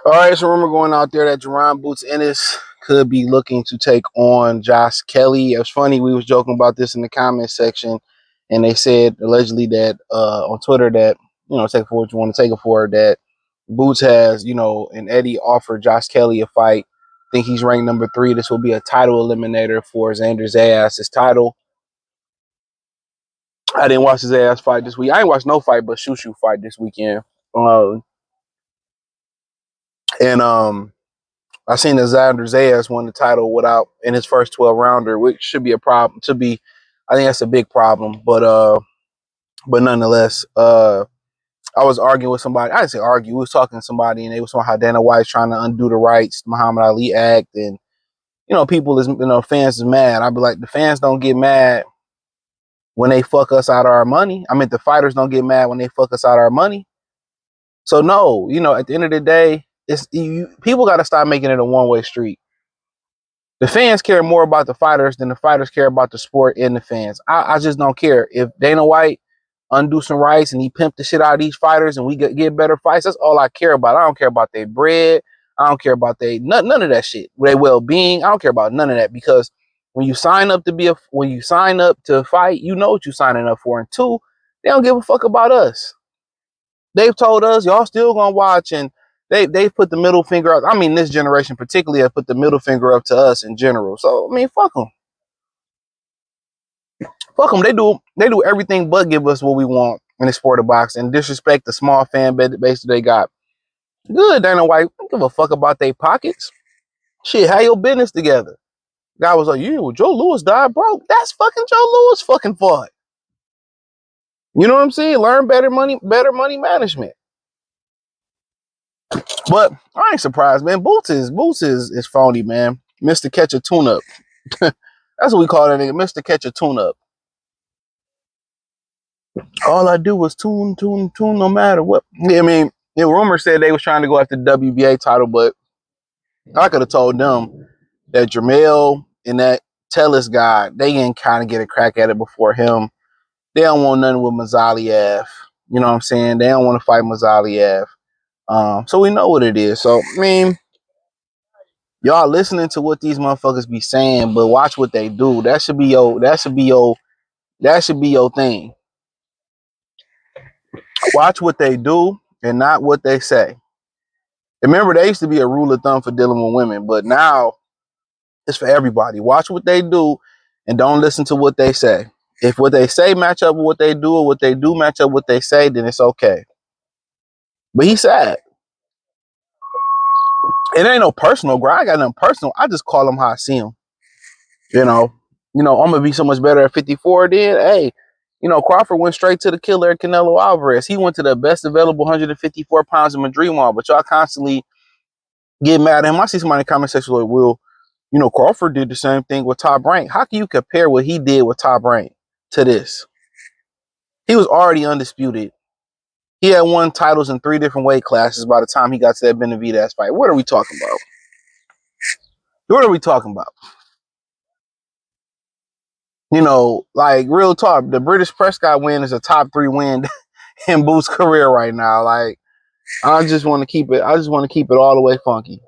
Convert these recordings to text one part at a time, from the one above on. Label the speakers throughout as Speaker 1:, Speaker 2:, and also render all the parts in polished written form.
Speaker 1: All right, so rumor going out there that Jaron Ennis could be looking to take on Josh Kelly. It was funny, we was joking about this in the comment section, and they said allegedly that on Twitter that, take it for what you want to take it for, that Boots has, and Eddie offered Josh Kelly a fight. I think he's ranked number 3. This will be a title eliminator for Xander Zayas' title. I didn't watch his ass fight this week. I ain't watched no fight but Shoo fight this weekend. And I seen that Xander Zayas won the title without in his first 12-rounder, which should be a problem. I think that's a big problem. But nonetheless, I was arguing with somebody. I didn't say argue. We was talking to somebody, and they was talking how Dana White's trying to undo the rights Muhammad Ali Act, and fans is mad. I'd be like, the fans don't get mad when they fuck us out of our money. I mean, the fighters don't get mad when they fuck us out of our money. So no, at the end of the day, people got to stop making it a one-way street. The fans care more about the fighters than the fighters care about the sport and the fans. I just don't care. If Dana White undo some rights and he pimped the shit out of these fighters and we get better fights, that's all I care about. I don't care about their bread. I don't care about none of that shit. Their well-being. I don't care about none of that, because when you sign up to fight, you know what you're signing up for. And 2, they don't give a fuck about us. They've told us y'all still gonna watch, and they've put the middle finger up. I mean, this generation particularly have put the middle finger up to us in general. So I mean, fuck them. Fuck them. They do everything but give us what we want in the sport of boxing and disrespect the small fan base that they got. Good, Dana White. Don't give a fuck about their pockets. Shit, have your business together. Guy was like, Joe Louis died broke. That's fucking Joe Louis' fucking fault. You know what I'm saying? Learn better money management. But I ain't surprised, man. Boots is phony, man. Mr. Catch a Tune-Up. That's what we call that nigga, Mr. Catch a Tune-Up. All I do was tune, no matter what. I mean, the rumor said they was trying to go after the WBA title, but I could have told them that Jamel and that Tellis guy, they can kind of get a crack at it before him. They don't want nothing with Mazaliev. You know what I'm saying? They don't want to fight Mazaliev. So we know what it is. So, I mean, y'all listening to what these motherfuckers be saying, but watch what they do. That should be your thing. Watch what they do and not what they say. Remember, there used to be a rule of thumb for dealing with women, but now it's for everybody. Watch what they do and don't listen to what they say. If what they say match up with what they do, or what they do match up with what they say, then it's okay. But he's sad. It ain't no personal grind. I got nothing personal. I just call him how I see him. I'm gonna be so much better at 54 then. Hey, Crawford went straight to the killer at Canelo Alvarez. He went to the best available 154 pounds in Madrid Mall, but y'all constantly get mad at him. I see somebody in the comment section like, Will, Crawford did the same thing with Top Rank. How can you compare what he did with Top Rank to this? He was already undisputed. He had won titles in 3 different weight classes by the time he got to that Benavidez fight. What are we talking about? What are we talking about? Like real talk, the British Prescott win is a top 3 win in Boots' career right now. Like, I just want to keep it all the way funky.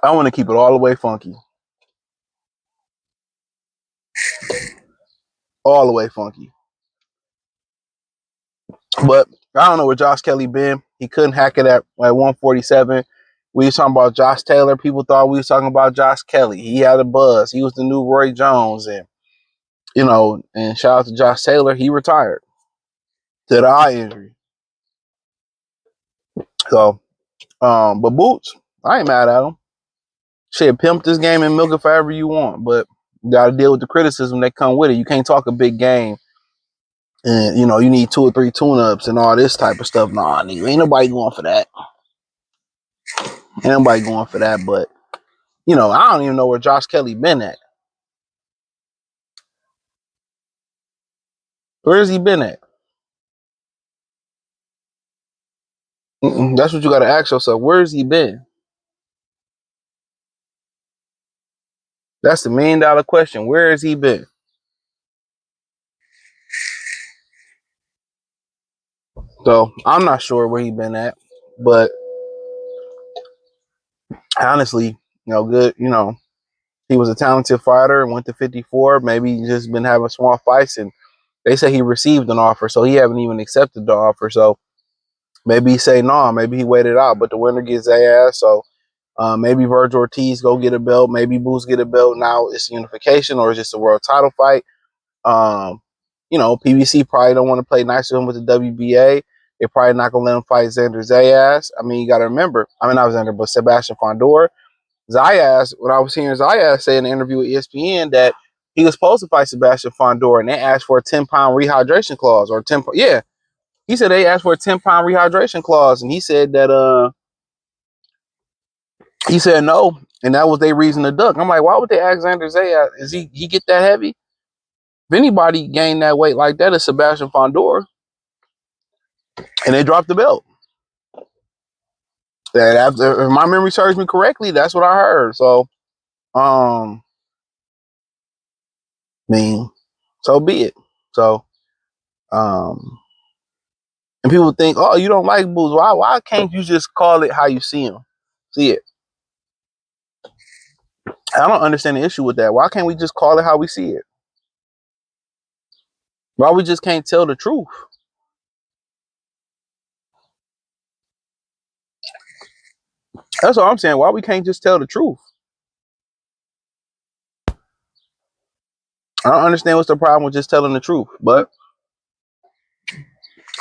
Speaker 1: I want to keep it all the way funky. All the way funky. But I don't know where Josh Kelly been. He couldn't hack it at 147. We was talking about Josh Taylor. People thought we was talking about Josh Kelly. He had a buzz. He was the new Roy Jones. And, and shout out to Josh Taylor. He retired to the eye injury. So, but Boots, I ain't mad at him. Shit, pimp this game and milk it forever you want. But you got to deal with the criticism that come with it. You can't talk a big game. And, you need 2 or 3 tune-ups and all this type of stuff. Nah, nigga, ain't nobody going for that. Ain't nobody going for that. But, I don't even know where Josh Kelly been at. Where has he been at? That's what you got to ask yourself. Where has he been? That's the $1,000,000 question. Where has he been? So I'm not sure where he been at, but honestly, good. He was a talented fighter and went to 54. Maybe he just been having small fights, and they say he received an offer, so he haven't even accepted the offer. So maybe he say no. Maybe he waited out, but the winner gets their ass. So maybe Virgil Ortiz go get a belt. Maybe Boots get a belt. Now it's unification or it's just a world title fight. Um, PBC probably don't want to play nice with him with the WBA. They're probably not gonna let him fight Xander Zayas. I mean, you got to remember. I mean, not Xander, but Sebastian Fondor. Zayas. What I was hearing Zayas say in the interview with ESPN that he was supposed to fight Sebastian Fondor, and they asked for a 10-pound rehydration clause or 10. Yeah, he said they asked for a 10-pound rehydration clause, and he said that he said no, and that was their reason to duck. I'm like, why would they ask Xander Zayas? Is he get that heavy? If anybody gained that weight like that, it's Sebastian Fondor, and they dropped the belt. That after, if my memory serves me correctly, that's what I heard. So, I mean, so be it. So, and people think, oh, you don't like Boots. Why can't you just call it how you see him? See it. I don't understand the issue with that. Why can't we just call it how we see it? Why we just can't tell the truth? That's what I'm saying. Why we can't just tell the truth? I don't understand what's the problem with just telling the truth. But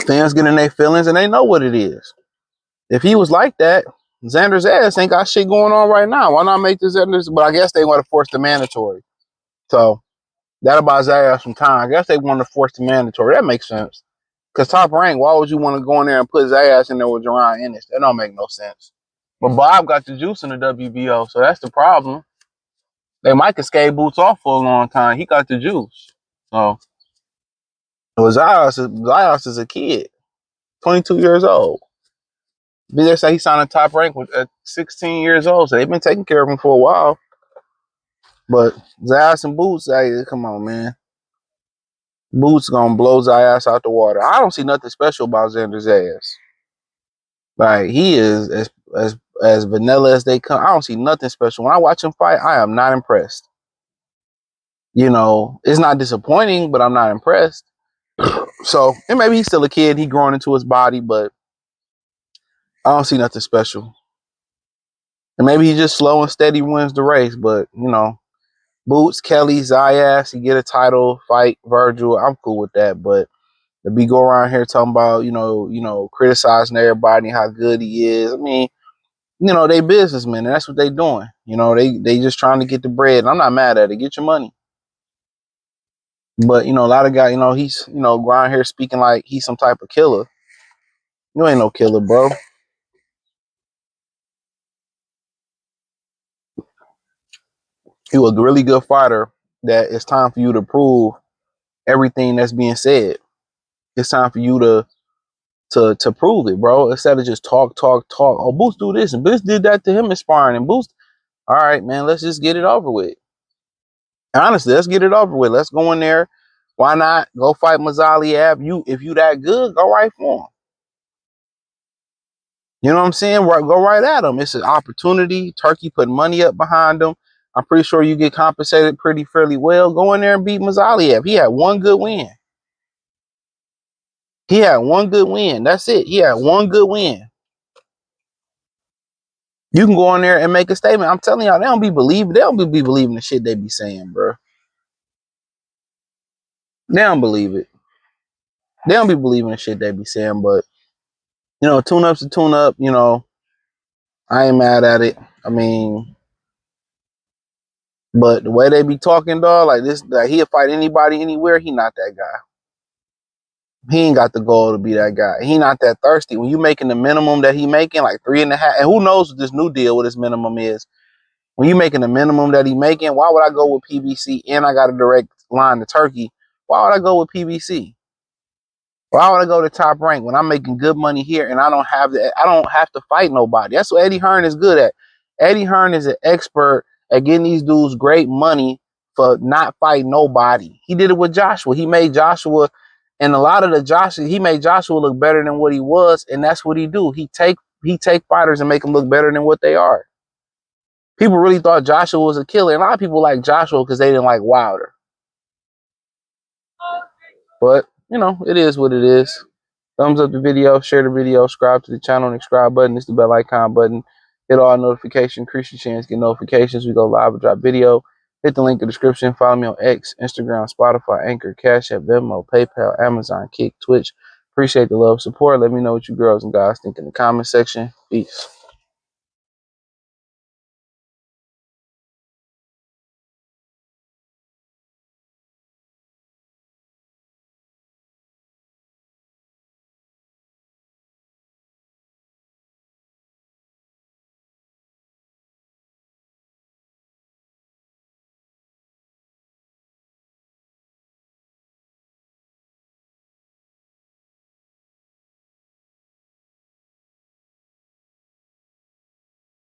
Speaker 1: fans get in their feelings and they know what it is. If he was like that, Xander's ass ain't got shit going on right now. Why not make this Xander's? But I guess they want to force the mandatory. So that about Zayas some time. I guess they want to force the mandatory. That makes sense. Because Top Rank, why would you want to go in there and put Zayas in there with Jaron Ennis? That don't make no sense. But Bob got the juice in the WBO, so that's the problem. They might have scaled Boots off for a long time. He got the juice. So Zayas is a kid, 22 years old. They say he signed a Top Rank at 16 years old, so they've been taking care of him for a while. But Zayas and Boots, hey, come on, man. Boots gonna blow Zayas out the water. I don't see nothing special about Xander Zayas. Like he is as vanilla as they come. I don't see nothing special. When I watch him fight, I am not impressed. It's not disappointing, but I'm not impressed. So, and maybe he's still a kid. He growing into his body, but I don't see nothing special. And maybe he just slow and steady wins the race. But Boots, Kelly, Zayas, he get a title, fight Virgil. I'm cool with that. But to be go around here talking about criticizing everybody and how good he is. I mean, they businessmen, and that's what they doing. They just trying to get the bread. And I'm not mad at it. Get your money. But a lot of guys, he's around here speaking like he's some type of killer. You ain't no killer, bro. You a really good fighter. That it's time for you to prove everything that's being said. It's time for you to prove it, bro. Instead of just talk. Oh, Boost do this and Boost did that to him inspiring and Boost. All right, man. Let's just get it over with. Honestly, let's get it over with. Let's go in there. Why not go fight Mazzali Ab? If you that good, go right for him. You know what I'm saying? Go right at him. It's an opportunity. Turkey put money up behind him. I'm pretty sure you get compensated fairly well. Go in there and beat Mazzaliev. He had one good win. That's it. He had one good win. You can go in there and make a statement. I'm telling y'all, they don't be believing. They don't be believing the shit they be saying, bro. They don't believe it. They don't be believing the shit they be saying. But tune up's a tune up. I ain't mad at it. I mean, but the way they be talking, dog, like this, like he'll fight anybody, anywhere. He not that guy. He ain't got the goal to be that guy. He not that thirsty. When you making the minimum that he making, like 3.5, and who knows what this new deal, what his minimum is. When you making the minimum that he making, why would I go with PBC and I got a direct line to Turkey? Why would I go with PBC? Why would I go to Top Rank when I'm making good money here and I don't have to fight nobody? That's what Eddie Hearn is good at. Eddie Hearn is an expert at getting these dudes great money for not fighting nobody. He did it with Joshua. He made Joshua, and a lot of the Joshua, he made Joshua look better than what he was, and that's what he do. He take fighters and make them look better than what they are. People really thought Joshua was a killer. And a lot of people like Joshua because they didn't like Wilder. But, you know, it is what it is. Thumbs up the video, share the video, subscribe to the channel, and the subscribe button. It's the bell icon button. Hit all notifications, increase your chance, get notifications. We go live and drop video. Hit the link in the description. Follow me on X, Instagram, Spotify, Anchor, Cash App, Venmo, PayPal, Amazon, Kick, Twitch. Appreciate the love, support. Let me know what you girls and guys think in the comment section. Peace.